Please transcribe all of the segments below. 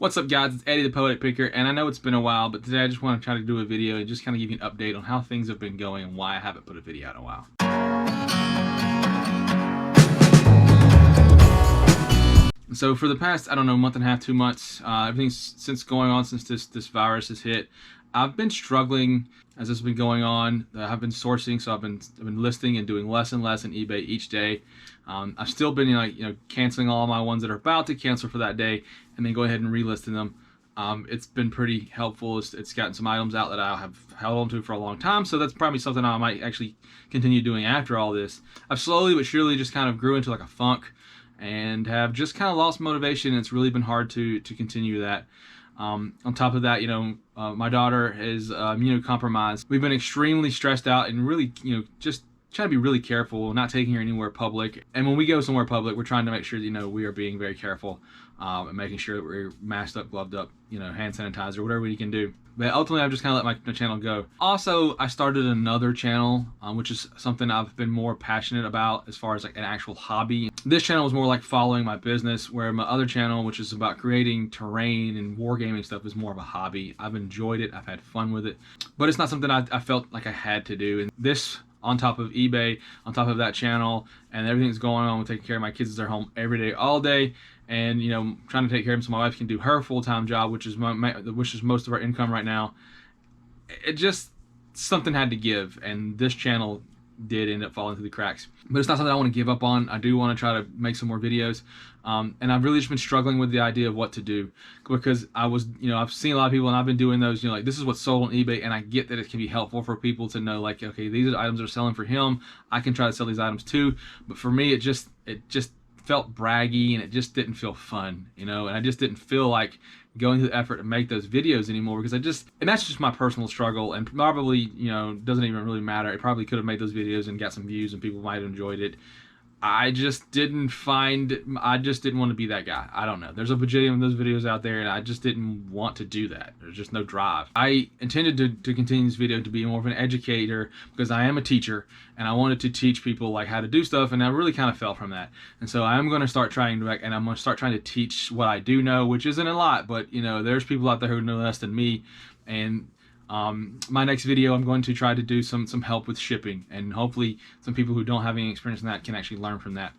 What's up, guys? It's Eddie the Poetic Picker, and I know it's been a while, but today I just want to try to do a video and just kind of give you an update on how things have been going and why I haven't put a video out in a while. So for the past, I don't know, month and a half, 2 months, everything's since going on since this virus has hit, I've been struggling as this has been going on. I've been sourcing, so I've been listing and doing less and less on eBay each day. I've still been canceling all my ones that are about to cancel for that day, and then go ahead and relisting them. It's been pretty helpful. It's gotten some items out that I have held on to for a long time, so that's probably something I might actually continue doing after all this. I've slowly but surely just kind of grew into like a funk and have just kind of lost motivation. It's really been hard to continue that. On top of that, my daughter is immunocompromised. We've been extremely stressed out and really, just trying to be really careful, not taking her anywhere public. And when we go somewhere public, we're trying to make sure, we are being very careful and making sure that we're masked up, gloved up, hand sanitizer, whatever we can do. But ultimately, I've just kind of let my channel go. Also, I started another channel, which is something I've been more passionate about as far as like an actual hobby. This channel is more like following my business, where my other channel, which is about creating terrain and wargaming stuff, is more of a hobby. I've enjoyed it, I've had fun with it, but it's not something I felt like I had to do. And this, on top of eBay, on top of that channel, and everything that's going on with taking care of my kids as they're home every day, all day, and trying to take care of them so my wife can do her full-time job, which is most of our income right now. It just, something had to give, and this channel did end up falling through the cracks. But it's not something I want to give up on. I do want to try to make some more videos, and I've really just been struggling with the idea of what to do, because I've seen a lot of people, and I've been doing those, like, this is what's sold on eBay, and I get that it can be helpful for people to know, like, okay, these are the items that are selling for him, I can try to sell these items too. But for me, it just felt braggy, and it just didn't feel fun, and I just didn't feel like going through the effort to make those videos anymore, because and that's just my personal struggle, and probably, doesn't even really matter. I probably could have made those videos and got some views and people might have enjoyed it. I just didn't want to be that guy. I don't know. There's a bajillion of those videos out there, and I just didn't want to do that. There's just no drive. I intended to continue this video to be more of an educator, because I am a teacher, and I wanted to teach people like how to do stuff, and I really kind of fell from that. And so I'm going to start trying to teach what I do know, which isn't a lot, but there's people out there who know less than me. And my next video, I'm going to try to do some help with shipping, and hopefully some people who don't have any experience in that can actually learn from that.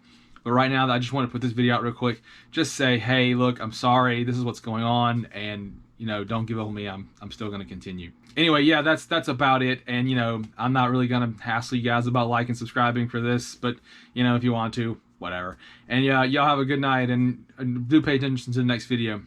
But right now, I just want to put this video out real quick. Just say, hey, look, I'm sorry. This is what's going on, and don't give up on me. I'm still going to continue. Anyway, yeah, that's about it. And I'm not really going to hassle you guys about liking and subscribing for this, but if you want to, whatever. And yeah, y'all have a good night, and do pay attention to the next video.